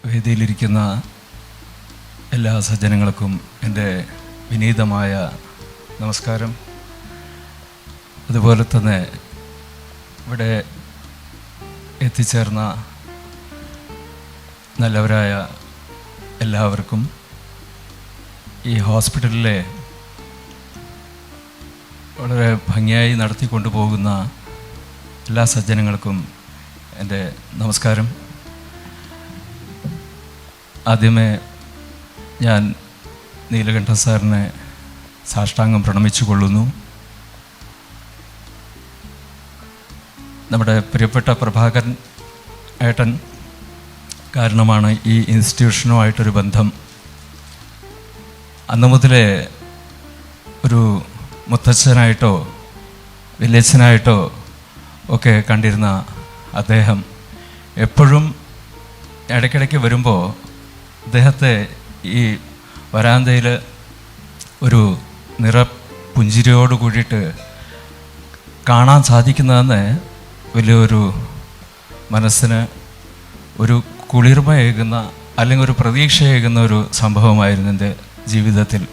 വേദിയിലിരിക്കുന്ന എല്ലാ സജ്ജനങ്ങൾക്കും എൻ്റെ വിനീതമായ നമസ്കാരം. അതുപോലെ തന്നെ ഇവിടെ എത്തിച്ചേർന്ന നല്ലവരായ എല്ലാവർക്കും, ഈ ഹോസ്പിറ്റലിലെ വളരെ ഭംഗിയായി നടത്തിക്കൊണ്ടുപോകുന്ന എല്ലാ സജ്ജനങ്ങൾക്കും എൻ്റെ നമസ്കാരം. ആദ്യമേ ഞാൻ നീലകണ്ഠൻ സാറിനെ സാഷ്ടാംഗം പ്രണമിച്ചു കൊള്ളുന്നു. നമ്മുടെ പ്രിയപ്പെട്ട പ്രഭാകരൻ ഏട്ടൻ കാരണമാണ് ഈ ഇൻസ്റ്റിറ്റ്യൂഷനുമായിട്ടൊരു ബന്ധം. അന്നു മുതലേ ഒരു മുത്തച്ഛനായിട്ടോ വലിയച്ഛനായിട്ടോ ഒക്കെ കണ്ടിരുന്ന അദ്ദേഹം എപ്പോഴും ഇടയ്ക്കിടയ്ക്ക് വരുമ്പോൾ അദ്ദേഹത്തെ ഈ വരാന്തയിൽ ഒരു നിറപുഞ്ചിരിയോട് കൂടിയിട്ട് കാണാൻ സാധിക്കുന്നതെന്ന് വലിയൊരു മനസ്സിന് ഒരു കുളിർമയേകുന്ന അല്ലെങ്കിൽ ഒരു പ്രതീക്ഷയേകുന്ന ഒരു സംഭവമായിരുന്നു എൻ്റെ ജീവിതത്തിൽ.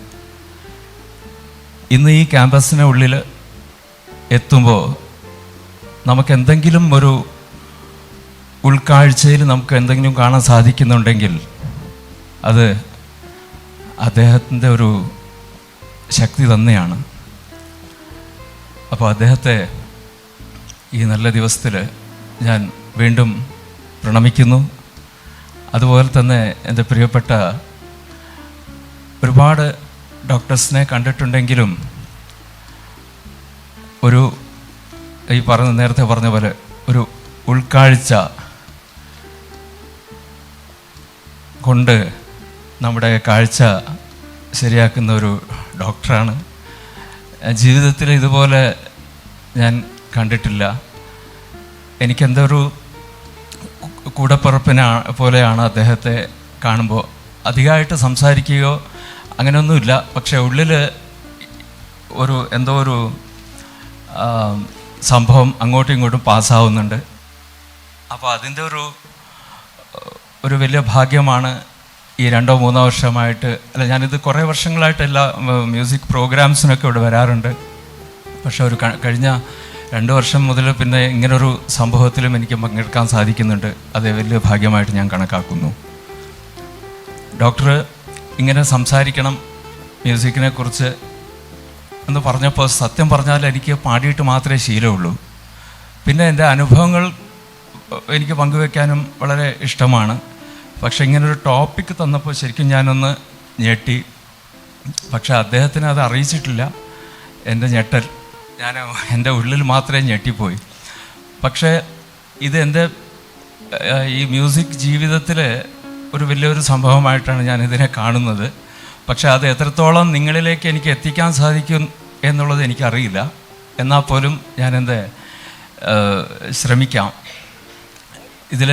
ഇന്ന് ഈ ക്യാമ്പസിന് ഉള്ളിൽ എത്തുമ്പോൾ നമുക്കെന്തെങ്കിലും ഒരു ഉൾക്കാഴ്ചയിൽ നമുക്ക് എന്തെങ്കിലും കാണാൻ സാധിക്കുന്നുണ്ടെങ്കിൽ അത് അദ്ദേഹത്തിൻ്റെ ഒരു ശക്തി തന്നെയാണ്. അപ്പോൾ അദ്ദേഹത്തെ ഈ നല്ല ദിവസത്തിൽ ഞാൻ വീണ്ടും പ്രണമിക്കുന്നു. അതുപോലെ തന്നെ എൻ്റെ പ്രിയപ്പെട്ട ഒരുപാട് ഡോക്ടേഴ്സിനെ കണ്ടിട്ടുണ്ടെങ്കിലും ഒരു നേരത്തെ പറഞ്ഞ പോലെ ഒരു ഉൾക്കാഴ്ച കൊണ്ട് നമ്മുടെ കാഴ്ച ശരിയാക്കുന്ന ഒരു ഡോക്ടറാണ്. ജീവിതത്തിൽ ഇതുപോലെ ഞാൻ കണ്ടിട്ടില്ല. എനിക്കെന്തോ ഒരു കൂടപ്പിറപ്പിനെ പോലെയാണ് അദ്ദേഹത്തെ കാണുമ്പോൾ. അധികമായിട്ട് സംസാരിക്കുകയോ അങ്ങനെയൊന്നുമില്ല, പക്ഷെ ഉള്ളിൽ എന്തോ ഒരു സംഭവം അങ്ങോട്ടും ഇങ്ങോട്ടും പാസ്സാവുന്നുണ്ട്. അപ്പോൾ അതിൻ്റെ ഒരു വലിയ ഭാഗ്യമാണ് ഈ 2-3 വർഷമായിട്ട്. അല്ല, ഞാനിത് കുറേ വർഷങ്ങളായിട്ട് എല്ലാ മ്യൂസിക് പ്രോഗ്രാംസിനൊക്കെ ഇവിടെ വരാറുണ്ട്. പക്ഷെ കഴിഞ്ഞ 2 വർഷം മുതൽ പിന്നെ ഇങ്ങനൊരു സംഭവത്തിലും എനിക്ക് പങ്കെടുക്കാൻ സാധിക്കുന്നുണ്ട്. അത് വലിയ ഭാഗ്യമായിട്ട് ഞാൻ കണക്കാക്കുന്നു. ഡോക്ടർ ഇങ്ങനെ സംസാരിക്കണം മ്യൂസിക്കിനെ കുറിച്ച് എന്ന് പറഞ്ഞപ്പോൾ സത്യം പറഞ്ഞാൽ എനിക്ക് പാടിയിട്ട് മാത്രമേ ശീലമുള്ളൂ. പിന്നെ എൻ്റെ അനുഭവങ്ങൾ എനിക്ക് പങ്കുവെക്കാനും വളരെ ഇഷ്ടമാണ്. പക്ഷെ ഇങ്ങനൊരു ടോപ്പിക്ക് തന്നപ്പോൾ ശരിക്കും ഞാനൊന്ന് ഞെട്ടി. പക്ഷെ അദ്ദേഹത്തിന് അത് അറിയിച്ചിട്ടില്ല. എൻ്റെ ഞെട്ടൽ എൻ്റെ ഉള്ളിൽ മാത്രമേ ഞെട്ടിപ്പോയി. പക്ഷേ ഇത് എൻ്റെ ഈ മ്യൂസിക് ജീവിതത്തിൽ ഒരു വലിയൊരു സംഭവമായിട്ടാണ് ഞാനിതിനെ കാണുന്നത്. പക്ഷെ അത് എത്രത്തോളം നിങ്ങളിലേക്ക് എനിക്ക് എത്തിക്കാൻ സാധിക്കും എന്നുള്ളത് എനിക്കറിയില്ല. എന്നാൽ പോലും ഞാനെന്ത് ശ്രമിക്കാം. ഇതിൽ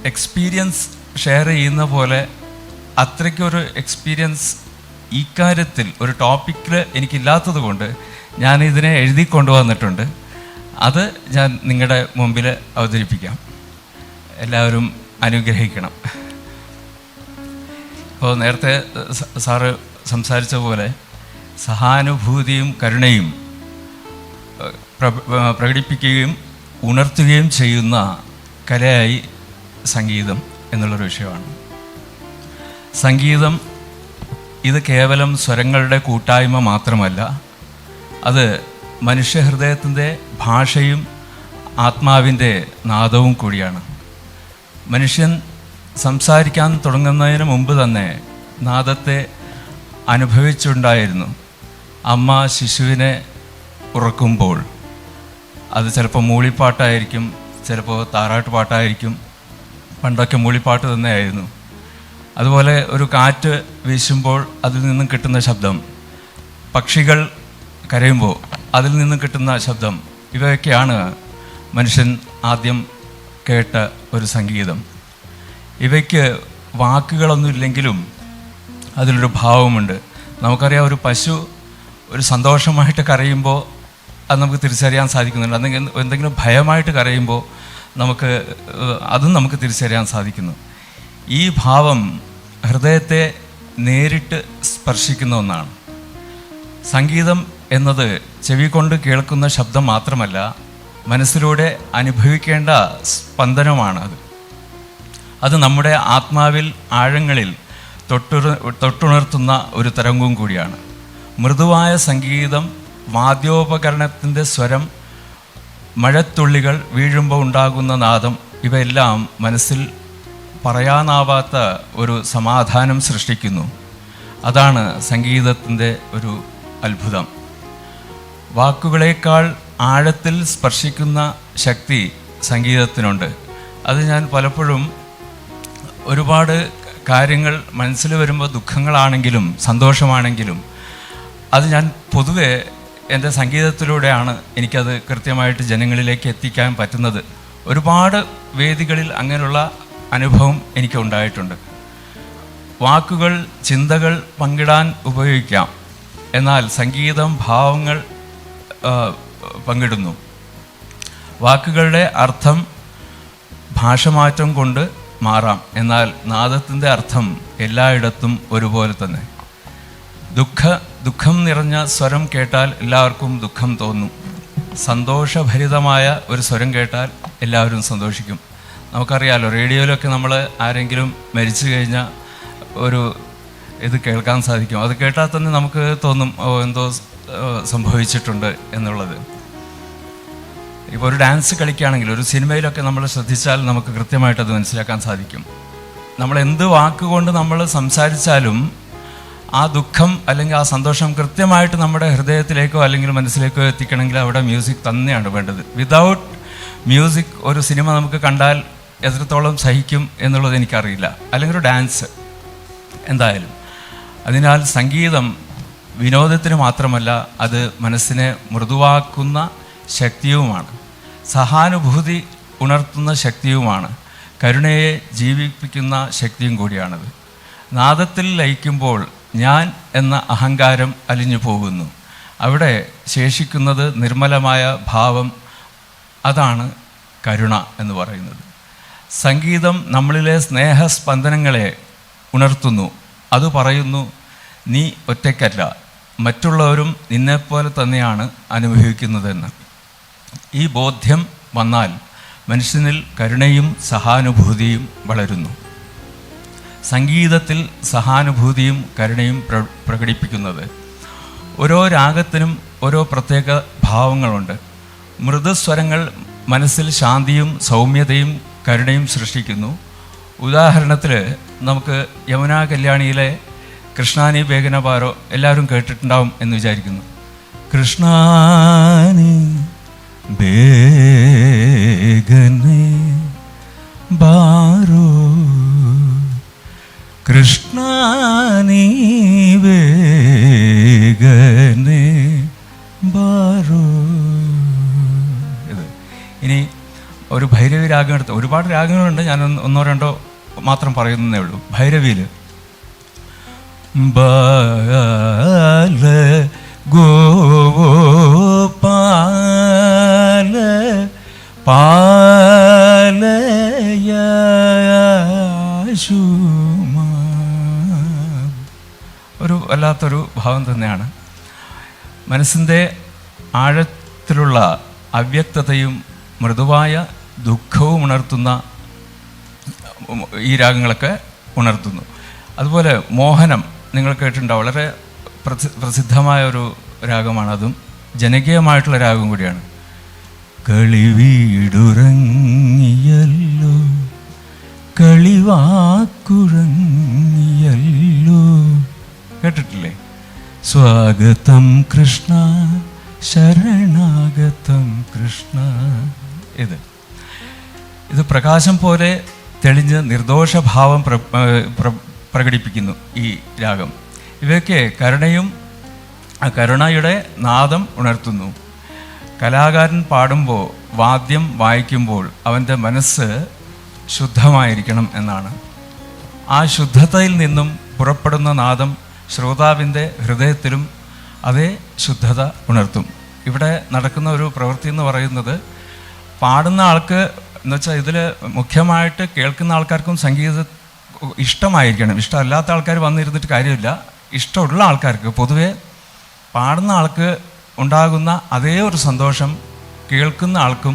എക്സ്പീരിയൻസ് ഷെയർ ചെയ്യുന്ന പോലെ അത്രയ്ക്കൊരു എക്സ്പീരിയൻസ് ഈ കാര്യത്തിൽ ഒരു ടോപ്പിക്കിൽ എനിക്കില്ലാത്തത് കൊണ്ട് ഞാനിതിനെ എഴുതി കൊണ്ടുവന്നിട്ടുണ്ട്. അത് ഞാൻ നിങ്ങളുടെ മുമ്പിൽ അവതരിപ്പിക്കാം. എല്ലാവരും അനുഗ്രഹിക്കണം. ഇപ്പോൾ നേരത്തെ സാറ് സംസാരിച്ച പോലെ സഹാനുഭൂതിയും കരുണയും പ്രകടിപ്പിക്കുകയും ഉണർത്തുകയും ചെയ്യുന്ന കലയായി സംഗീതം എന്നുള്ളൊരു വിഷയമാണ്. സംഗീതം ഇത് കേവലം സ്വരങ്ങളുടെ കൂട്ടായ്മ മാത്രമല്ല, അത് മനുഷ്യഹൃദയത്തിൻ്റെ ഭാഷയും ആത്മാവിൻ്റെ നാദവും കൂടിയാണ്. മനുഷ്യൻ സംസാരിക്കാൻ തുടങ്ങുന്നതിന് മുമ്പ് തന്നെ നാദത്തെ അനുഭവിച്ചുണ്ടായിരുന്നു. അമ്മ ശിശുവിനെ ഉറക്കുമ്പോൾ അത് ചിലപ്പോൾ മൂളിപ്പാട്ടായിരിക്കും, ചിലപ്പോൾ താരാട്ട് പാട്ടായിരിക്കും. പണ്ടൊക്കെ മൂളിപ്പാട്ട് തന്നെയായിരുന്നു. അതുപോലെ ഒരു കാറ്റ് വീശുമ്പോൾ അതിൽ നിന്നും കിട്ടുന്ന ശബ്ദം, പക്ഷികൾ കരയുമ്പോൾ അതിൽ നിന്നും കിട്ടുന്ന ശബ്ദം, ഇവയൊക്കെയാണ് മനുഷ്യൻ ആദ്യം കേട്ട ഒരു സംഗീതം. ഇവയ്ക്ക് വാക്കുകളൊന്നുമില്ലെങ്കിലും അതിലൊരു ഭാവമുണ്ട്. നമുക്കറിയാം, ഒരു പശു ഒരു സന്തോഷമായിട്ട് കരയുമ്പോൾ അത് നമുക്ക് തിരിച്ചറിയാൻ സാധിക്കുന്നുണ്ട്. എന്തെങ്കിലും ഭയമായിട്ട് കരയുമ്പോൾ അതും നമുക്ക് തിരിച്ചറിയാൻ സാധിക്കുന്നു. ഈ ഭാവം ഹൃദയത്തെ നേരിട്ട് സ്പർശിക്കുന്ന ഒന്നാണ്. സംഗീതം എന്നത് ചെവി കൊണ്ട് കേൾക്കുന്ന ശബ്ദം മാത്രമല്ല, മനസ്സിലൂടെ അനുഭവിക്കേണ്ട സ്പന്ദനമാണ് അത് നമ്മുടെ ആത്മാവിൽ ആഴങ്ങളിൽ തൊട്ടുണർത്തുന്ന ഒരു തരംഗവും കൂടിയാണ്. മൃദുവായ സംഗീതം, വാദ്യോപകരണത്തിൻ്റെ സ്വരം, മഴത്തുള്ളികൾ വീഴുമ്പോൾ ഉണ്ടാകുന്ന നാദം, ഇവയെല്ലാം മനസ്സിൽ പറയാനാവാത്ത ഒരു സമാധാനം സൃഷ്ടിക്കുന്നു. അതാണ് സംഗീതത്തിൻ്റെ ഒരു അത്ഭുതം. വാക്കുകളേക്കാൾ ആഴത്തിൽ സ്പർശിക്കുന്ന ശക്തി സംഗീതത്തിനുണ്ട്. അത് ഞാൻ പലപ്പോഴും ഒരുപാട് കാര്യങ്ങൾ മനസ്സിൽ വരുമ്പോൾ, ദുഃഖങ്ങളാണെങ്കിലും സന്തോഷമാണെങ്കിലും, അത് ഞാൻ പൊതുവെ എൻ്റെ സംഗീതത്തിലൂടെയാണ് എനിക്കത് കൃത്യമായിട്ട് ജനങ്ങളിലേക്ക് എത്തിക്കാൻ പറ്റുന്നത്. ഒരുപാട് വേദികളിൽ അങ്ങനെയുള്ള അനുഭവം എനിക്ക് ഉണ്ടായിട്ടുണ്ട്. വാക്കുകൾ, ചിന്തകൾ പങ്കിടാൻ ഉപയോഗിക്കാം, എന്നാൽ സംഗീതം ഭാവങ്ങൾ പങ്കിടുന്നു. വാക്കുകളുടെ അർത്ഥം ഭാഷമാറ്റം കൊണ്ട് മാറാം, എന്നാൽ നാദത്തിൻ്റെ അർത്ഥം എല്ലായിടത്തും ഒരുപോലെ തന്നെ. ദുഃഖം നിറഞ്ഞ സ്വരം കേട്ടാൽ എല്ലാവർക്കും ദുഃഖം തോന്നും. സന്തോഷഭരിതമായ ഒരു സ്വരം കേട്ടാൽ എല്ലാവരും സന്തോഷിക്കും. നമുക്കറിയാലോ, റേഡിയോയിലൊക്കെ നമ്മൾ ആരെങ്കിലും മരിച്ചു കഴിഞ്ഞാൽ ഒരു ഇത് കേൾക്കാൻ സാധിക്കും. അത് കേട്ടാൽ തന്നെ നമുക്ക് തോന്നും, ഓ എന്തോ സംഭവിച്ചിട്ടുണ്ട് എന്നുള്ളത്. ഇപ്പോൾ ഒരു ഡാൻസ് കളിക്കുകയാണെങ്കിൽ, ഒരു സിനിമയിലൊക്കെ നമ്മൾ ശ്രദ്ധിച്ചാൽ നമുക്ക് കൃത്യമായിട്ട് അത് മനസ്സിലാക്കാൻ സാധിക്കും. നമ്മൾ എന്ത് വാക്കുകൊണ്ട് നമ്മൾ സംസാരിച്ചാലും ആ ദുഃഖം അല്ലെങ്കിൽ ആ സന്തോഷം കൃത്യമായിട്ട് നമ്മുടെ ഹൃദയത്തിലേക്കോ അല്ലെങ്കിൽ മനസ്സിലേക്കോ എത്തിക്കണമെങ്കിൽ അവിടെ മ്യൂസിക് തന്നെയാണ് വേണ്ടത്. വിതൗട്ട് മ്യൂസിക് ഒരു സിനിമ നമുക്ക് കണ്ടാൽ എത്രത്തോളം സഹിക്കും എന്നുള്ളത് എനിക്കറിയില്ല, അല്ലെങ്കിൽ ഒരു ഡാൻസ് എന്തായാലും. അതിനാൽ സംഗീതം വിനോദത്തിന് മാത്രമല്ല, അത് മനസ്സിനെ മൃദുവാക്കുന്ന ശക്തിയുമാണ്, സഹാനുഭൂതി ഉണർത്തുന്ന ശക്തിയുമാണ്, കരുണയെ ജീവിപ്പിക്കുന്ന ശക്തിയും കൂടിയാണത്. നാദത്തിൽ ലയിക്കുമ്പോൾ ഞാൻ എന്ന അഹങ്കാരം അലിഞ്ഞു പോകുന്നു. അവിടെ ശേഷിക്കുന്നത് നിർമ്മലമായ ഭാവം. അതാണ് കരുണ എന്ന് പറയുന്നത്. സംഗീതം നമ്മളിലെ സ്നേഹസ്പന്ദനങ്ങളെ ഉണർത്തുന്നു. അത് പറയുന്നു, നീ ഒറ്റയ്ക്കല്ല, മറ്റുള്ളവരും നിന്നെപ്പോലെ തന്നെയാണ് അനുഭവിക്കുന്നതെന്ന്. ഈ ബോധ്യം വന്നാൽ മനുഷ്യനിൽ കരുണയും സഹാനുഭൂതിയും വളരുന്നു. സംഗീതത്തിൽ സഹാനുഭൂതിയും കരുണയും പ്രകടിപ്പിക്കുന്നത്. ഓരോ രാഗത്തിനും ഓരോ പ്രത്യേക ഭാവങ്ങളുണ്ട്. മൃദുസ്വരങ്ങൾ മനസ്സിൽ ശാന്തിയും സൗമ്യതയും കരുണയും സൃഷ്ടിക്കുന്നു. ഉദാഹരണത്തിൽ നമുക്ക് യമുനാ കല്യാണിയിലെ കൃഷ്ണാനി ബേഗന ബാരോ എല്ലാവരും കേട്ടിട്ടുണ്ടാവും എന്ന് വിചാരിക്കുന്നു. കൃഷ്ണാനി ബേഗനെ ബാരോ, കൃഷ്ണാനി ബേഗനെ ബാരോ. ഇത് ഇനി ഒരു ഭൈരവി രാഗം എടുത്ത്, ഒരുപാട് രാഗങ്ങളുണ്ട്, ഞാൻ ഒന്നോ രണ്ടോ മാത്രം പറയുന്നതേ ഉള്ളൂ. ഭൈരവിയിൽ ബാല ഗോപാല പാലയാശുമ, ഒരു വല്ലാത്തൊരു ഭാവം തന്നെയാണ്. മനസ്സിൻ്റെ ആഴത്തിലുള്ള അവ്യക്തതയും മൃദുവായ ദുഃഖവും ഉണർത്തുന്ന ഈ രാഗങ്ങളൊക്കെ ഉണർത്തുന്നു. അതുപോലെ മോഹനം നിങ്ങൾ കേട്ടിട്ടുണ്ടാവും, വളരെ പ്രസിദ്ധമായ ഒരു രാഗമാണ്. അതും ജനകീയമായിട്ടുള്ള രാഗം കൂടിയാണ്. കളിവീടുറങ്ങിയല്ലോ കളിവാക്കുറങ്ങിയല്ലോ, കേട്ടിട്ടില്ലേ? സ്വാഗതം കൃഷ്ണ ശരണാഗതം കൃഷ്ണ. ഇത് പ്രകാശം പോലെ തെളിഞ്ഞ് നിർദോഷഭാവം പ്രകടിപ്പിക്കുന്നു ഈ രാഗം. ഇവയൊക്കെ കരുണയും കരുണയുടെ നാദം ഉണർത്തുന്നു. കലാകാരൻ പാടുമ്പോൾ, വാദ്യം വായിക്കുമ്പോൾ അവൻ്റെ മനസ്സ് ശുദ്ധമായിരിക്കണം എന്നാണ്. ആ ശുദ്ധതയിൽ നിന്നും പുറപ്പെടുന്ന നാദം ശ്രോതാവിൻ്റെ ഹൃദയത്തിലും അതേ ശുദ്ധത ഉണർത്തും. ഇവിടെ നടക്കുന്ന ഒരു പ്രവൃത്തി എന്ന് പറയുന്നത്, പാടുന്ന ആൾക്ക് എന്ന് വെച്ചാൽ ഇതിൽ മുഖ്യമായിട്ട് കേൾക്കുന്ന ആൾക്കാർക്കും സംഗീത ഇഷ്ടമായിരിക്കണം. ഇഷ്ടമല്ലാത്ത ആൾക്കാർ വന്നിരുന്നിട്ട് കാര്യമില്ല. ഇഷ്ടമുള്ള ആൾക്കാർക്ക്, പൊതുവെ പാടുന്ന ആൾക്ക് ഉണ്ടാകുന്ന അതേ ഒരു സന്തോഷം കേൾക്കുന്ന ആൾക്കും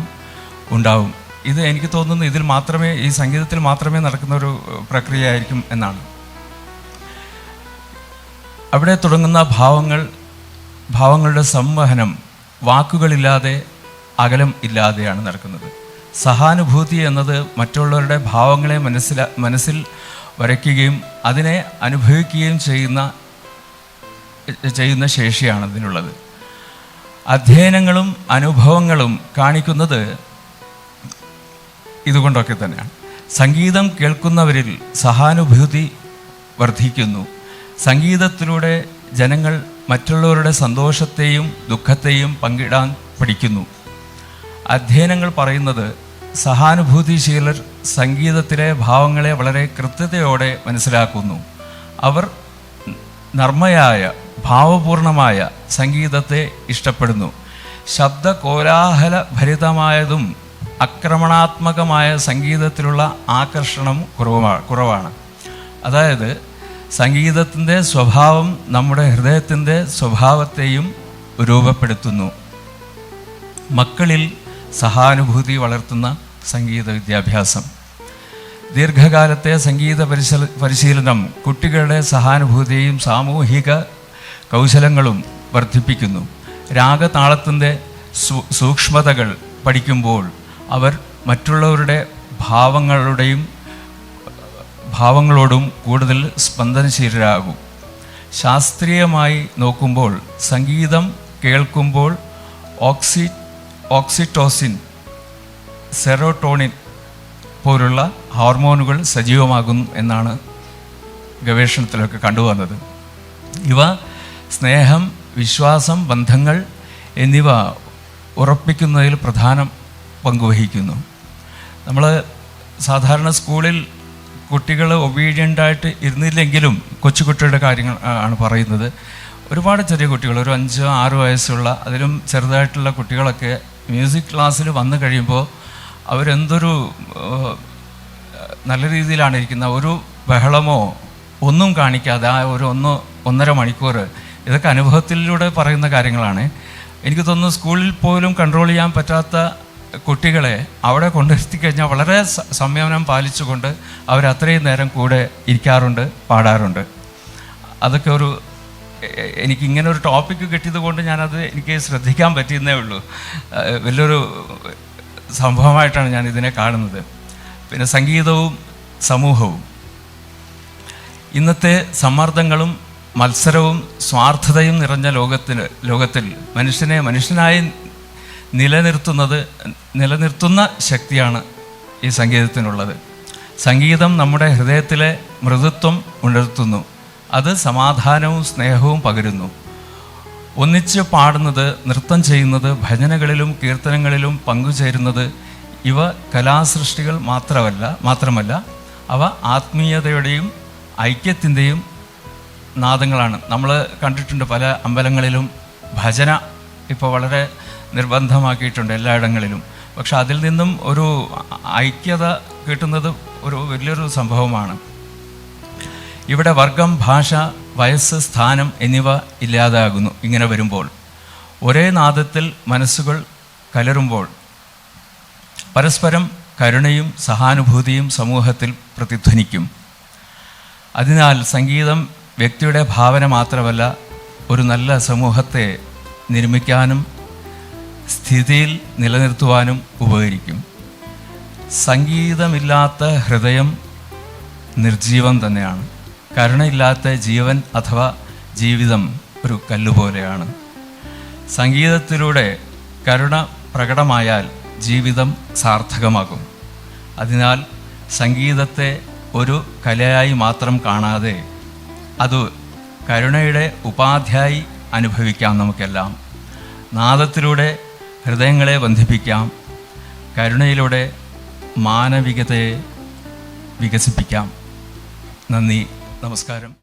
ഉണ്ടാവും. ഇത് എനിക്ക് തോന്നുന്നു ഇതിൽ മാത്രമേ, ഈ സംഗീതത്തിൽ മാത്രമേ നടക്കുന്ന ഒരു പ്രക്രിയ ആയിരിക്കും എന്നാണ്. അവിടെ തുടങ്ങുന്ന ഭാവങ്ങളുടെ സംവഹനം വാക്കുകളില്ലാതെ, അകലം ഇല്ലാതെയാണ് നടക്കുന്നത്. സഹാനുഭൂതി എന്നത് മറ്റുള്ളവരുടെ ഭാവങ്ങളെ മനസ്സിൽ വരയ്ക്കുകയും അതിനെ അനുഭവിക്കുകയും ചെയ്യുന്ന ശേഷിയാണ് ഇതിനുള്ളത്. അധ്യയനങ്ങളും അനുഭവങ്ങളും കാണിക്കുന്നത് ഇതുകൊണ്ടൊക്കെ തന്നെയാണ്. സംഗീതം കേൾക്കുന്നവരിൽ സഹാനുഭൂതി വർദ്ധിക്കുന്നു. സംഗീതത്തിലൂടെ ജനങ്ങൾ മറ്റുള്ളവരുടെ സന്തോഷത്തെയും ദുഃഖത്തെയും പങ്കിടാൻ പഠിക്കുന്നു. അധ്യയനങ്ങൾ പറയുന്നത് സഹാനുഭൂതിശീലർ സംഗീതത്തിലെ ഭാവങ്ങളെ വളരെ കൃത്യതയോടെ മനസ്സിലാക്കുന്നു. അവർ നർമ്മയായ, ഭാവപൂർണമായ സംഗീതത്തെ ഇഷ്ടപ്പെടുന്നു. ശബ്ദ കോലാഹല ഭരിതമായതും ആക്രമണാത്മകമായ സംഗീതത്തിലുള്ള ആകർഷണം കുറവാണ്. അതായത് സംഗീതത്തിൻ്റെ സ്വഭാവം നമ്മുടെ ഹൃദയത്തിൻ്റെ സ്വഭാവത്തെയും രൂപപ്പെടുത്തുന്നു. മക്കളിൽ സഹാനുഭൂതി വളർത്തുന്ന സംഗീത വിദ്യാഭ്യാസം. ദീർഘകാലത്തെ സംഗീത പരിശീലനം കുട്ടികളുടെ സഹാനുഭൂതിയും സാമൂഹിക കൗശലങ്ങളും വർദ്ധിപ്പിക്കുന്നു. രാഗതാളത്തിൻ്റെ സൂക്ഷ്മതകൾ പഠിക്കുമ്പോൾ അവർ മറ്റുള്ളവരുടെ ഭാവങ്ങളോടും കൂടുതൽ സ്പന്ദനശീലരാകും. ശാസ്ത്രീയമായി നോക്കുമ്പോൾ സംഗീതം കേൾക്കുമ്പോൾ ഓക്സിറ്റോസിൻ, സെറോട്ടോണിൻ പോലുള്ള ഹോർമോണുകൾ സജീവമാകുന്നു എന്നാണ് ഗവേഷണത്തിലൊക്കെ കണ്ടുവന്നത്. ഇവ സ്നേഹം, വിശ്വാസം, ബന്ധങ്ങൾ എന്നിവ ഉറപ്പിക്കുന്നതിൽ പ്രധാന പങ്കുവഹിക്കുന്നു. നമ്മൾ സാധാരണ സ്കൂളിൽ കുട്ടികൾ ഒബീഡിയൻ്റായിട്ട് ഇരുന്നില്ലെങ്കിലും കൊച്ചുകുട്ടികളുടെ കാര്യങ്ങൾ ആണ് പറയുന്നത്. ഒരുപാട് ചെറിയ കുട്ടികൾ, ഒരു 5-6 വയസ്സുള്ള, അതിലും ചെറുതായിട്ടുള്ള കുട്ടികളൊക്കെ മ്യൂസിക് ക്ലാസ്സിൽ വന്നു കഴിയുമ്പോൾ അവരെന്തൊരു നല്ല രീതിയിലാണ് ഇരിക്കുന്നത്. ഒരു ബഹളമോ ഒന്നും കാണിക്കാതെ ആ ഒരു 1-1.5 മണിക്കൂർ, ഇതൊക്കെ അനുഭവത്തിലൂടെ പറയുന്ന കാര്യങ്ങളാണ്. എനിക്ക് തോന്നുന്നു സ്കൂളിൽ പോലും കൺട്രോൾ ചെയ്യാൻ പറ്റാത്ത കുട്ടികളെ അവിടെ കൊണ്ടെത്തിക്കഴിഞ്ഞാൽ വളരെ സംയമനം പാലിച്ചുകൊണ്ട് അവരത്രയും നേരം കൂടെ ഇരിക്കാറുണ്ട്, പാടാറുണ്ട്. അതൊക്കെ എനിക്കിങ്ങനെ ഒരു ടോപ്പിക്ക് കിട്ടിയത് കൊണ്ട് എനിക്ക് ശ്രദ്ധിക്കാൻ പറ്റിയെന്നേ ഉള്ളൂ. വലിയൊരു സംഭവമായിട്ടാണ് ഞാൻ ഇതിനെ കാണുന്നത്. പിന്നെ സംഗീതവും സമൂഹവും. ഇന്നത്തെ സമ്മർദ്ദങ്ങളും മത്സരവും സ്വാർത്ഥതയും നിറഞ്ഞ ലോകത്തിൽ മനുഷ്യനായി നിലനിർത്തുന്ന ശക്തിയാണ് ഈ സംഗീതത്തിനുള്ളത്. സംഗീതം നമ്മുടെ ഹൃദയത്തിലെ മൃദുത്വം ഉണർത്തുന്നു. അത് സമാധാനവും സ്നേഹവും പകരുന്നു. ഒന്നിച്ച് പാടുന്നത്, നൃത്തം ചെയ്യുന്നത്, ഭജനകളിലും കീർത്തനങ്ങളിലും പങ്കുചേരുന്നത് ഇവ കലാസൃഷ്ടികൾ മാത്രമല്ല അവ ആത്മീയതയുടെയും ഐക്യത്തിൻ്റെയും നാദങ്ങളാണ്. നമ്മൾ കണ്ടിട്ടുണ്ട് പല അമ്പലങ്ങളിലും ഭജന ഇപ്പോൾ വളരെ നിർബന്ധമാക്കിയിട്ടുണ്ട് എല്ലായിടങ്ങളിലും. പക്ഷെ അതിൽ നിന്നും ഒരു ഐക്യത കിട്ടുന്നത് ഒരു വലിയൊരു സംഭവമാണ്. ഇവിടെ വർഗം, ഭാഷ, വയസ്സ്, സ്ഥാനം എന്നിവ ഇല്ലാതാകുന്നു. ഇങ്ങനെ വരുമ്പോൾ ഒരേ നാദത്തിൽ മനസ്സുകൾ കലരുമ്പോൾ പരസ്പരം കരുണയും സഹാനുഭൂതിയും സമൂഹത്തിൽ പ്രതിധ്വനിക്കും. അതിനാൽ സംഗീതം വ്യക്തിയുടെ ഭാവന മാത്രമല്ല, ഒരു നല്ല സമൂഹത്തെ നിർമ്മിക്കാനും സ്ഥിതിയിൽ നിലനിർത്തുവാനും ഉപകരിക്കും. സംഗീതമില്ലാത്ത ഹൃദയം നിർജീവം തന്നെയാണ്. കരുണയില്ലാത്ത ജീവൻ അഥവാ ജീവിതം ഒരു കല്ലുപോലെയാണ്. സംഗീതത്തിലൂടെ കരുണ പ്രകടമായാൽ ജീവിതം സാർത്ഥകമാകും. അതിനാൽ സംഗീതത്തെ ഒരു കലയായി മാത്രം കാണാതെ അത് കരുണയുടെ ഉപാധിയായി അനുഭവിക്കാം. നമുക്കെല്ലാം നാദത്തിലൂടെ ഹൃദയങ്ങളെ ബന്ധിപ്പിക്കാം. കരുണയിലൂടെ മാനവികതയെ വികസിപ്പിക്കാം. നന്ദി, നമസ്കാരം.